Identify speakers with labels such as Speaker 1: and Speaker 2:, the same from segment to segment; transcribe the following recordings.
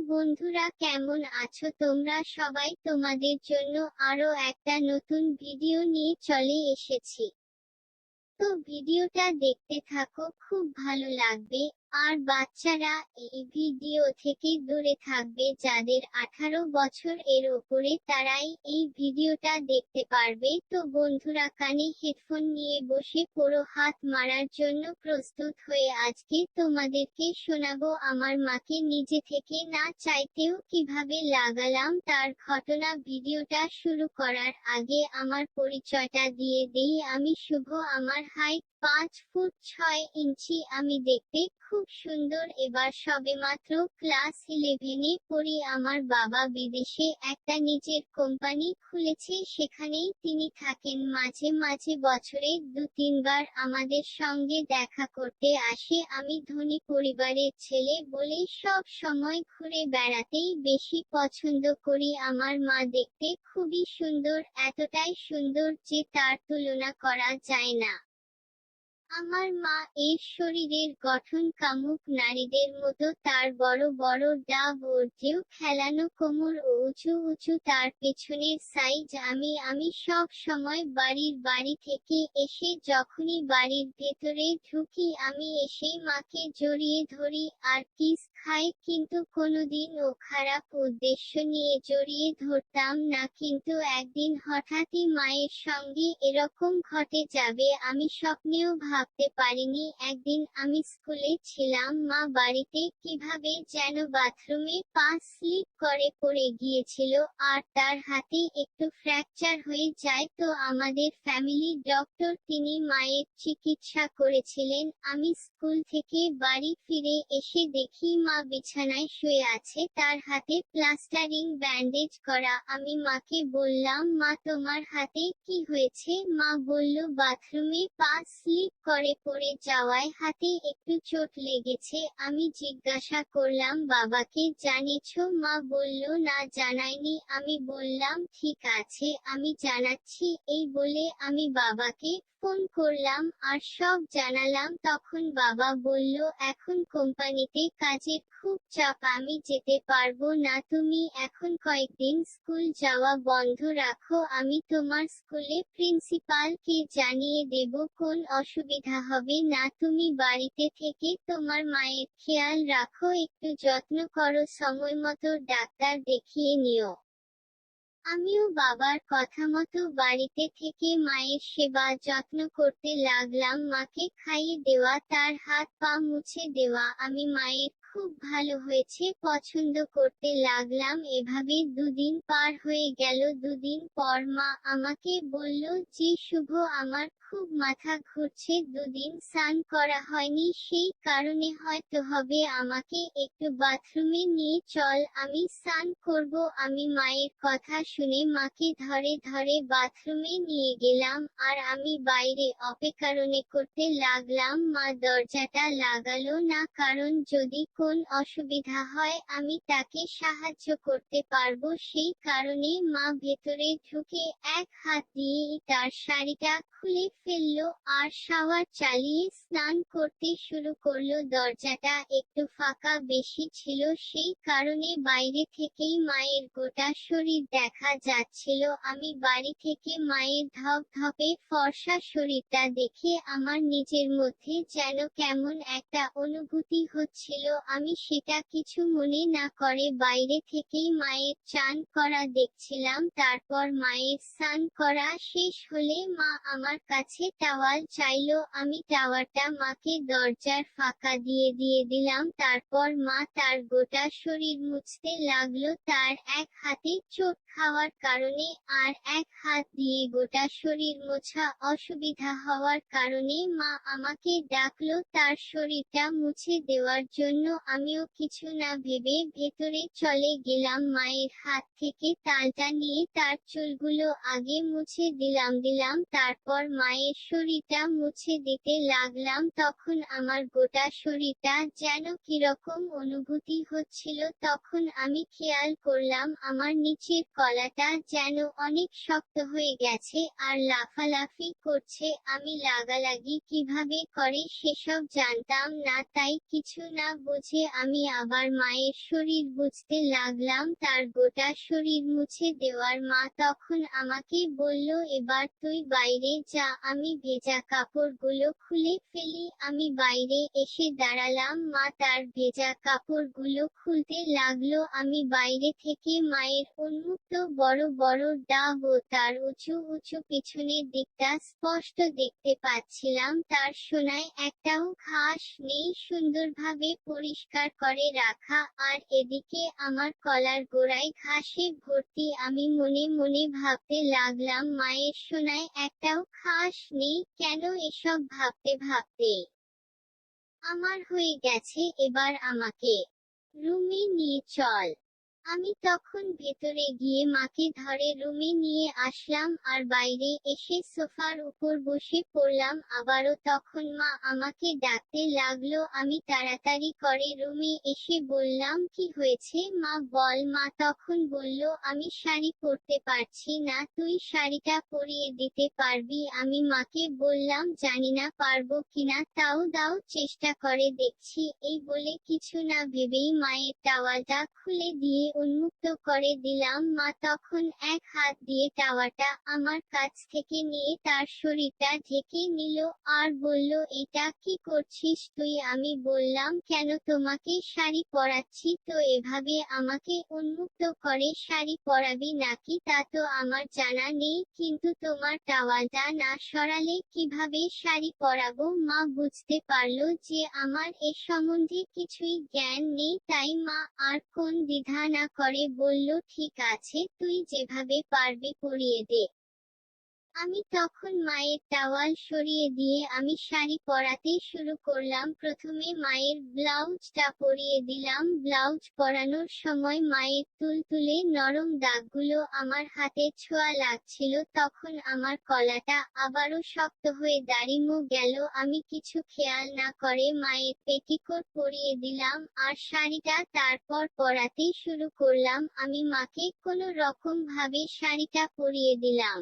Speaker 1: বন্ধুরা, কেমন আছো তোমরা সবাই? তোমাদের জন্য আরো একটা নতুন ভিডিও নিয়ে চলে এসেছি। তো ভিডিওটা দেখতে থাকো, খুব ভালো লাগবে। আর বাচ্চারা এই ভিডিও থেকে দূরে থাকবে, যাদের 18 বছর এর ওপরে তারাই এই ভিডিওটা দেখতে পারবে। তো বন্ধুরা, কানে হেডফোন নিয়ে বসে পড়ো, হাত মারার জন্য প্রস্তুত হয়ে আজকে তোমাদেরকে শোনাবো আমার মাকে নিজে থেকে না চাইতেও কিভাবে লাগালাম তার ঘটনা। ভিডিওটা শুরু করার আগে আমার পরিচয়টা দিয়ে দিই। আমি শুভ, আমার হাইট 5 ফুট 6 ইঞ্চি। আমি দেখতে খুব সুন্দর, এবার সবেমাত্র ক্লাস 11-এ পড়ি। আমার বাবা বিদেশে একটা নিজের কোম্পানি খুলেছে, সেখানেই তিনি থাকেন। মাঝে মাঝে বছরে 2-3 বার আমাদের সঙ্গে দেখা করতে আসে। আমি ধনী পরিবারের ছেলে বলে সব সময় ঘুরে বেড়াতেই বেশি পছন্দ করি। আমার মা দেখতে খুবই সুন্দর, এতটাই সুন্দর যে তার তুলনা করা যায় না। আমার মা এর শরীরের গঠন কামুক নারীদের মতো, তার বড় বড় ডাব, ওর চেয়েও খেলানো কোমর ও উঁচু উঁচু তার পেছনের সাইজ। আমি সব সময় বাড়ি থেকে এসে যখনই বাড়ির ভেতরে ঢুকি, আমি এসেই মাকে জড়িয়ে ধরি আর কিস খাই, কিন্তু কোনোদিন ও খারাপ উদ্দেশ্য নিয়ে জড়িয়ে ধরতাম না। কিন্তু একদিন হঠাৎই মায়ের সঙ্গে এরকম ঘটে যাবে আমি স্বপ্নেও ভাবতে পারিনি। একদিন আমি স্কুলে ছিলাম, মা বাড়িতে কিভাবে যেন বাথরুমে পা স্লিপ করে পড়ে গিয়েছিল, আর তার হাতে একটু ফ্র্যাকচার হয়ে যায়। তো আমাদের ফ্যামিলি ডক্টর, তিনি মায়ের চিকিৎসা করেছিলেন। আমি স্কুল থেকে বাড়ি ফিরে এসে দেখি মা বিছানায় শুয়ে আছে, তার হাতে প্লাস্টারিং ব্যান্ডেজ করা। আমি মাকে বললাম, মা তোমার হাতে কি হয়েছে? মা বলল, বাথরুমে পা স্লিপ করে পড়ে যাওয়ায় হাতে একটু চোট লেগেছে। আমি জিজ্ঞাসা করলাম, বাবাকে জানিয়েছো? মা বলল, না জানাইনি। আমি বললাম, ঠিক আছে, আমি জানাচ্ছি। এই বলে আমি বাবাকে ফোন করলাম আর সব জানালাম। তখন বাবা বলল, এখন কোম্পানিতে কাজের খুব চাপ, আমি যেতে পারবো না। তুমি এখন কয়েকদিন স্কুল যাওয়া বন্ধ রাখো, আমি তোমার স্কুলে প্রিন্সিপালকে জানিয়ে দেব, কোন অসুবিধা হবে না। তুমি বাড়িতে থেকে তোমার মায়ের খেয়াল রাখো, একটু যত্ন করো, সময়মতো ডাক্তার দেখিয়ে নিও। আমিও বাবার কথা মতো বাড়িতে থেকে মায়ের সেবা যত্ন করতে লাগলাম। মাকে খাইয়ে দেওয়া, তার হাত পা মুছে দেওয়া, আমি মায়ের খুব ভালো হয়েছে পছন্দ করতে লাগলাম। এভাবে 2 দিন পার হয়ে গেল। 2 দিন পর মা আমাকে বলল যে, শুভ, আমার খুব মাথা ঘুরছে, 2 দিন স্নান করা হয়নি, সেই কারণে হয়তো হবে, আমাকে একটু বাথরুমে নিয়ে চল, আমি স্নান করব। আমি মায়ের কথা শুনে মাকে ধরে ধরে বাথরুমে নিয়ে গেলাম, আর আমি বাইরে অপেক্ষারণে করতে লাগলাম। মা দরজাটা লাগালো না, কারণ যদি কোন অসুবিধা হয় আমি তাকে সাহায্য করতে পারবো, সেই কারণে মা ভেতরে ঢুকে এক হাত দিয়েই তার শাড়িটা খুলে ফেললো আর শাওয়ার চালিয়ে স্নান করতে শুরু করলো। দরজাটা একটু ফাঁকা বেশি ছিল, সেই কারণে বাইরে থেকেই মায়ের গোটা শরীর দেখা যাচ্ছিল। আমি বাড়ি থেকে মায়ের ধপধপে ফর্সা শরীরটা দেখে আমার নিজের মধ্যে যেন কেমন একটা অনুভূতি হচ্ছিল। আমি সেটা কিছু মনে না করে বাইরে থেকেই মায়ের চান করা দেখছিলাম। তারপর মায়ের স্নান করা শেষ হলে মা আমার কাছে টাওয়াল চাইলো, আমি টাওয়ালটা মাকে দরজার ফাঁকা দিয়ে দিলাম। তারপর মা তার গোটা শরীর মুছতে লাগলো, তার এক হাতে চোট খাওয়ার কারণে আর এক হাত দিয়ে গোটা শরীর মোছা অসুবিধা হওয়ার কারণে মা আমাকে ডাকলো তার শরীরটা মুছে দেওয়ার জন্য। আমিও কিছু না ভেবে ভেতরে চলে গেলাম, মায়ের হাত থেকে তালটা নিয়ে তার চুলগুলো আগে মুছে দিলাম। তারপর পর মায়ের শরীরটা মুছে দিতে লাগলাম, তখন আমার গোটা শরীরটা যেন কিরকম অনুভূতি হচ্ছিল। তখন আমি খেয়াল করলাম আমার নিচের গলাটা যেন অনেক শক্ত হয়ে গেছে আর লাফালাফি করছে। আমি লাগালাগি কিভাবে করে সেসব জানতাম না, তাই কিছু না বুঝে আমি আবার মায়ের শরীর বুঝতে লাগলাম। তার গোটা শরীর মুছে দেওয়ার মা তখন আমাকে বলল, এবার তুই বাইরে যা। আমি ভেজা কাপড়গুলো খুলে ফেলি। আমি বাইরে এসে দাঁড়ালাম, মা তার ভেজা কাপড়গুলো খুলতে লাগলো। আমি বাইরে থেকে মায়ের উন্মুক্ত বড় বড় ডাব ও তার উঁচু উঁচু পিছনের দিকটা স্পষ্ট দেখতে পাচ্ছিলাম। তার সোনায় একটাও ঘাস নেই, সুন্দরভাবে পরিষ্কার করে রাখা। আর এদিকে আমার কলার গোড়ায় ঘাসে ভর্তি। আমি মনে মনে ভাবতে লাগলাম, মায়ের সোনায় একটাও ঘাস নেই কেন? এসব ভাবতে ভাবতে আমার হয়ে গেছে, এবার আমাকে রুমে নিয়ে চল। আমি তখন ভেতরে গিয়ে মাকে ধরে রুমে নিয়ে আসলাম আর বাইরে এসে সোফার উপর বসে পড়লাম আবারও। তখন মা আমাকে ডাকতে লাগলো। আমি তাড়াতাড়ি করে রুমে এসে বললাম, কি হয়েছে মা, বল। মা তখন বলল, আমি শাড়ি পরতে পারছি না, তুই শাড়িটা পরিয়ে দিতে পারবি? আমি মাকে বললাম, জানি না পারবো কিনা, তাও দাও, চেষ্টা করে দেখছি। এই বলে কিছু না ভেবেই মায়ের টাওয়ালটা খুলে দিয়ে উন্মুক্ত করে দিলাম। মা তখন এক হাত দিয়ে টাওয়ালটা আমার কাছ থেকে নিয়ে তার শরীরটা ঢেকে নিল আর বলল, এটা কি করছিস তুই? আমি বললাম, কেন, তোমাকে শাড়ি পরাচ্ছি তো, এভাবে আমাকে উন্মুক্ত করে শাড়ি পরাবি নাকি তা তো আমার জানা নেই, কিন্তু তোমার টাওয়ালটা না সরালে কিভাবে শাড়ি পরাবো? মা বুঝতে পারল যে আমার এ সম্বন্ধে কিছুই জ্ঞান নেই, তাই মা আর কোন দ্বিধা না করে বলল, ঠিক আছে, তুই যেভাবে পারবি পরিয়ে দে। আমি তখন মায়ের টাওয়াল সরিয়ে দিয়ে আমি শাড়ি পরাতে শুরু করলাম। প্রথমে মায়ের ব্লাউজটা পরিয়ে দিলাম। ব্লাউজ পরানোর সময় মায়ের তুলতুলে নরম দাগগুলো আমার হাতে ছোঁয়া লাগছিল। তখন আমার গলাটা আবারও শক্ত হয়ে দাঁড়িয়ে গেল। আমি কিছু খেয়াল না করে মায়ের পেটিকোট পরিয়ে দিলাম আর শাড়িটা তারপর পরাতে শুরু করলাম। আমি মাকে কোনো রকম ভাবে শাড়িটা পরিয়ে দিলাম।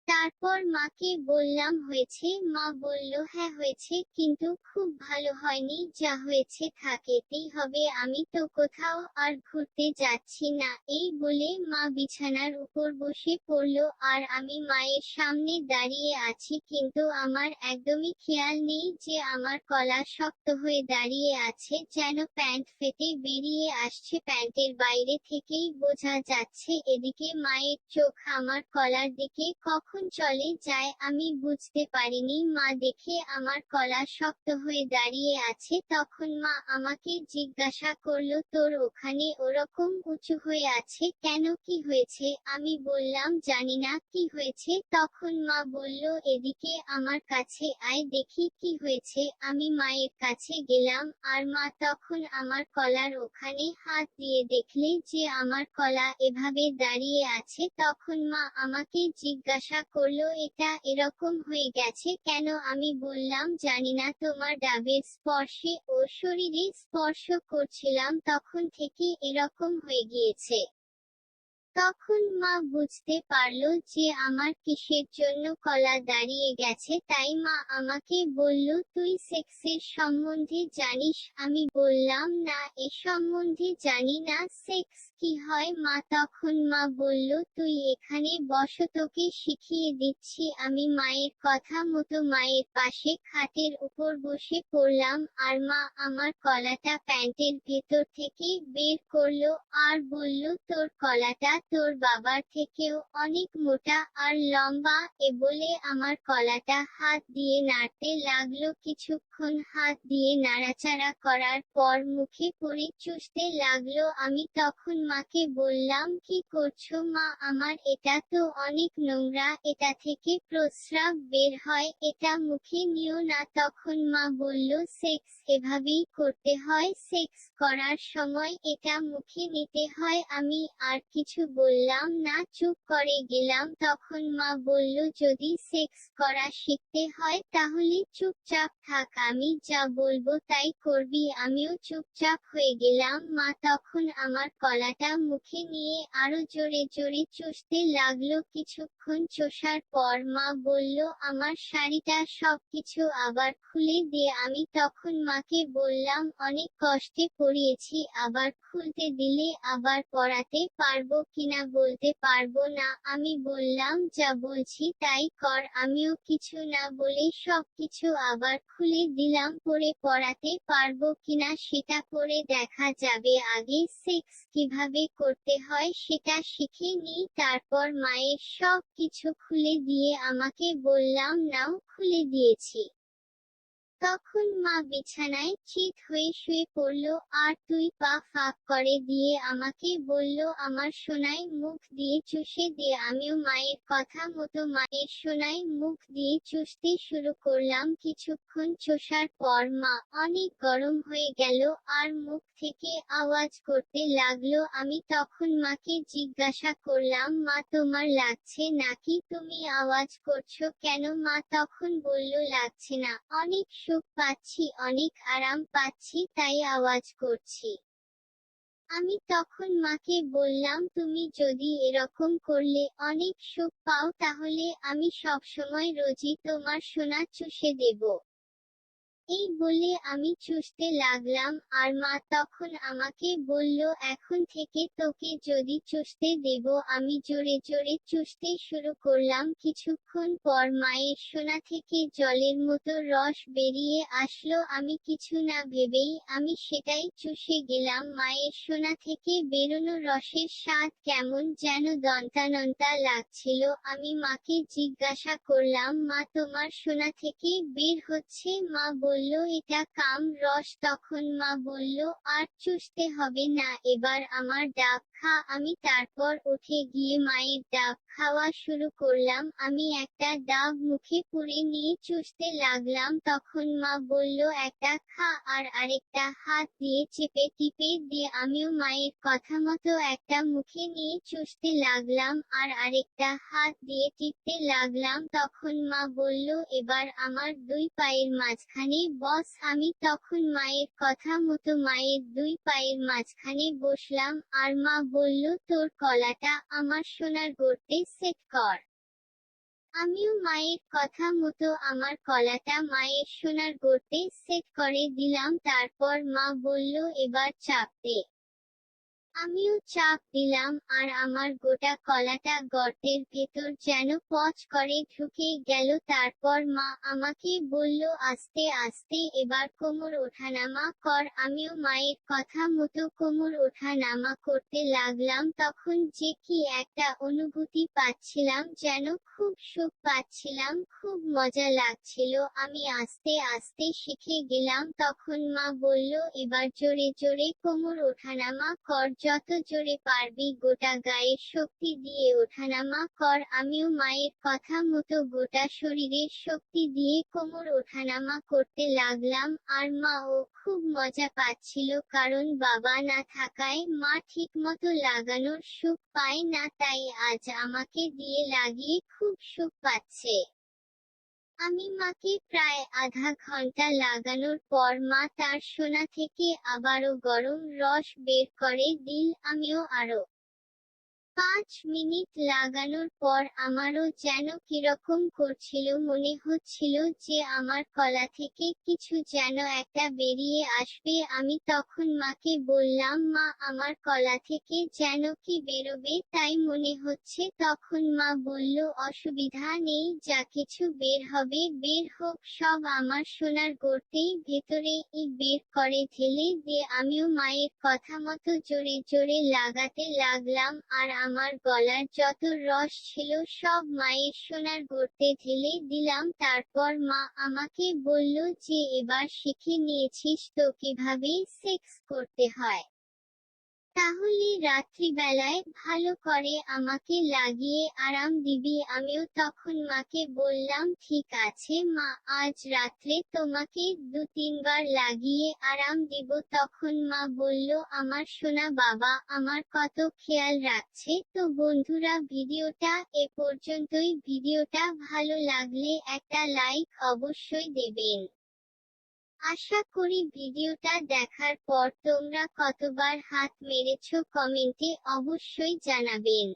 Speaker 1: তারপর মাকে বললাম, হয়েছে? মা বলল, হ্যাঁ হয়েছে, কিন্তু খুব ভালো হয়নি, যা হয়েছে থাকেতেই হবে, আমি তো কোথাও আর ঘুরতে যাচ্ছি না। এই বলে মা বিছানার উপর বসে পড়ল আর আমি মায়ের সামনে দাঁড়িয়ে আছি, কিন্তু আমার একদমই খেয়াল নেই যে আমার গলা শক্ত হয়ে দাঁড়িয়ে আছে, যেন প্যান্ট ফেটে বেরিয়ে আসছে, প্যান্টের বাইরে থেকেই বোঝা যাচ্ছে। এদিকে মায়ের চোখ আমার গলার দিকে কখন চলে যায় আমি বুঝতে পারিনি। মা দেখে আমার গলা শক্ত হয়ে দাঁড়িয়ে আছে, তখন মা আমাকে জিজ্ঞাসা করলো, তোর ওখানে ওরকম উঁচু হয়ে আছে কেন, কি হয়েছে? আমি বললাম, জানি না কি হয়েছে। তখন মা বলল, এদিকে আমার কাছে আয়, দেখি কি হয়েছে। আমি মায়ের কাছে গেলাম আর মা তখন আমার গলার ওখানে হাত দিয়ে দেখলে যে আমার গলা এভাবে দাঁড়িয়ে আছে। তখন মা আমাকে জিজ্ঞাসা করলো, এটা এরকম হয়ে গেছে কেন? আমি বললাম, জানি না, তোমার ডাবের স্পর্শে ও শরীরে স্পর্শ করছিলাম, তখন থেকে এরকম হয়ে গিয়েছে। তখন মা বুঝতে পারলো যে আমার কিসের জন্য গলা দাঁড়িয়ে গেছে, তাই মা আমাকে বলল, তুই সেক্সের সম্বন্ধে জানিস? আমি বললাম, না, এ সম্বন্ধে জানি না, সেক্স কি হয়? মা তখন মা বলল, তুই এখানে বস, তোকে শিখিয়ে দিচ্ছি। আমি মায়ের কথা মতো মায়ের পাশে খাটের উপর বসে পড়লাম আর মা আমার গলাটা প্যান্টের ভেতর থেকে বের করলো আর বলল, তোর গলাটা তোর বাবার থেকেও অনেক মোটা আর লম্বা। এ বলে আমার গলাটা হাত দিয়ে নাড়তে লাগলো। কিছুক্ষণ হাত দিয়ে নাড়াচাড়া করার পর মুখে পড়ে চুষতে লাগলো। আমি তখন মাকে বললাম, কি করছো মা? আমার এটা তো অনেক নোংরা, এটা থেকে প্রস্রাব বের হয়, এটা মুখে নিও না। তখন মা বলল, সেক্স এভাবেই করতে হয়, সেক্স করার সময় এটা মুখে নিতে হয়। আমি আর কিছু বললাম না, চুপ করে গেলাম। তখন মা বলল, যদি সেক্স করা শিখতে হয় তাহলে চুপচাপ থাক, আমি যা বলবো তাই করবি। আমিও চুপচাপ হয়ে গেলাম। মা তখন আমার কলাটা মুখে নিয়ে আরো জোরে জোরে চুষতে লাগলো। কিছুক্ষণ চষার পর মা বলল, আমার শাড়িটা সবকিছু আবার খুলে দে। আমি তখন মাকে বললাম, অনেক কষ্টে পরিয়েছি, আবার খুলতে দিলে আবার পরাতে পারবো কিনা বলতে পারবো না। আমি বললাম, যা বলছি তাই কর। আমিও কিছু না বলে সবকিছু আবার খুলে দিলাম। পরে পরাতে পারবো কিনা সেটা পরে দেখা যাবে, আগে সেক্স কিভাবে করতে হয় সেটা শিখে নিই, তারপর। মায়ের সব কিছু খুলে দিয়ে আমাকে বললাম, নাও, খুলে দিয়েছি। তখন মা বিছানায় চিৎ হয়ে শুয়ে পড়ল, আর দুই পা ফাঁক করে দিয়ে আমাকে বলল, আমার সোনায় মুখ দিয়ে চুষে দে। আমিও মায়ের কথা মতো মায়ের সোনায় মুখ দিয়ে চুষতে শুরু করলাম। কিছুক্ষণ চষার পর মা অনেক গরম হয়ে গেল আর মুখ থেকে আওয়াজ করতে লাগলো। আমি তখন মাকে জিজ্ঞাসা করলাম, মা, তোমার লাগছে নাকি? তুমি আওয়াজ করছো কেন? মা তখন বলল, লাগছে না, অনেক সুখ পাচ্ছি, অনেক আরাম পাচ্ছি, তাই আওয়াজ করছি। আমি তখন মাকে বললাম, তুমি যদি এরকম করলে অনেক সুখ পাও তাহলে আমি সবসময় রোজই তোমার সোনা চুষে দেব। এই বলে আমি চুষতে লাগলাম, আর মা তখন আমাকে বলল, এখন থেকে তোকে যদি চুষতে দেব। আমি জোরে জোরে চুষতে শুরু করলাম। কিছুক্ষণ পর মায়ের সোনা থেকে জলের মতো রস বেরিয়ে আসলো। আমি কিছু না ভেবেই আমি সেটাই চুষে গেলাম। মায়ের সোনা থেকে বেরোনো রসের স্বাদ কেমন যেন দন্তানন্তা লাগছিল। আমি মাকে জিজ্ঞাসা করলাম, মা, তোমার সোনা থেকে বের হচ্ছে? মা বলল, এটা কাম রস। তখন মা বলল, আর চুষতে হবে না, এবার আমার ডাব খা। আমি তারপর উঠে গিয়ে মায়ের ডাব খাওয়া শুরু করলাম। আমি একটা ডাব মুখে পুরে নিয়ে চুষতে লাগলাম। তখন মা বলল, একটা খা আর আরেকটা হাত দিয়ে চেপে টিপে দে। আমিও মায়ের কথা মতো একটা মুখে নিয়ে চুষতে লাগলাম আর আরেকটা হাত দিয়ে টিপতে লাগলাম। তখন মা বলল, এবার আমার দুই পায়ের মাঝখানে বস। আমি তখন মায়ের কথা মতো মায়ের দুই পায়ের মাঝখানে বসলাম, আর মা বলল, তোর কলাটা আমার সোনার গর্তে সেট কর। আমিও মায়ের কথা মতো আমার কলাটা মায়ের সোনার গর্তে সেট করে দিলাম। তারপর মা বলল, এবার চাপ দে। আমিও চাপ দিলাম, আর আমার গোটা কলাটা গর্তের ভেতর যেন পচ করে ঢুকে গেল। তারপর মা আমাকে বলল, আস্তে আস্তে এবার কোমর ওঠানামা কর। আমিও মায়ের কথা মতো কোমর ওঠানামা করতে লাগলাম। তখন যে কি একটা অনুভূতি পাচ্ছিলাম, যেন খুব সুখ পাচ্ছিলাম, খুব মজা লাগছিল। আমি আস্তে আস্তে শিখে গেলাম। তখন মা বলল, এবার জোরে জোরে কোমর ওঠানামা কর, যত জোরে পারবি গোটা গায়ের শক্তি দিয়ে ওঠানামা কর। আমিও মায়ের কথা মতো গোটা শরীরের শক্তি দিয়ে কোমর ওঠানামা করতে লাগলাম, আর মাও খুব মজা পাচ্ছিল, কারণ বাবা না থাকায় মা ঠিকমতো লাগানোর সুখ পায় না, তাই আজ আমাকে দিয়ে লাগিয়ে খুব সুখ পাচ্ছে। আমি মাকে প্রায় আধা ঘন্টা লাগানোর পর মা তার সোনা থেকে আবারও গরম রস বের করে দিল। আমিও আরো 5 মিনিট লাগানোর পর আমারও যেন কিরকম করছিল, মনে হচ্ছিল যে আমার কলা থেকে কিছু যেন একটা বেরিয়ে আসবে। আমি তখন মাকে বললাম, মা, আমার কলা থেকে যেন কি বেরোবে তাই মনে হচ্ছে। তখন মা বলল, অসুবিধা নেই, যা কিছু বের হবে বের হোক, সব আমার সোনার গর্তেই ভেতরে বের করে ঢেলে দে। আমিও মায়ের কথা মতো জোরে জোরে লাগাতে লাগলাম, আর আমার গলার যত রস ছিল সব মায়ের সোনার গর্তে ঢেলে দিলাম। তারপর মা আমাকে বলল যে, এবার শিখে নিয়েছিস তো কিভাবে সেক্স করতে হয়। তাহলে রাত্রিবেলায় ভালো করে আমাকে লাগিয়ে আরাম দিবি। আমিও তখন মাকে বললাম, ঠিক আছে মা, আজ রাত্রে তোমাকে 2-3 বার লাগিয়ে আরাম দিব। তখন মা বলল, আমার সোনা বাবা আমার কত খেয়াল রাখছে। তো বন্ধুরা, ভিডিওটা এ পর্যন্তই। ভিডিওটা ভালো লাগলে একটা লাইক অবশ্যই দেবেন। আশা করি ভিডিওটা দেখার পর তোমরা কতবার হাত মেরেছো কমেন্টে অবশ্যই জানাবেন।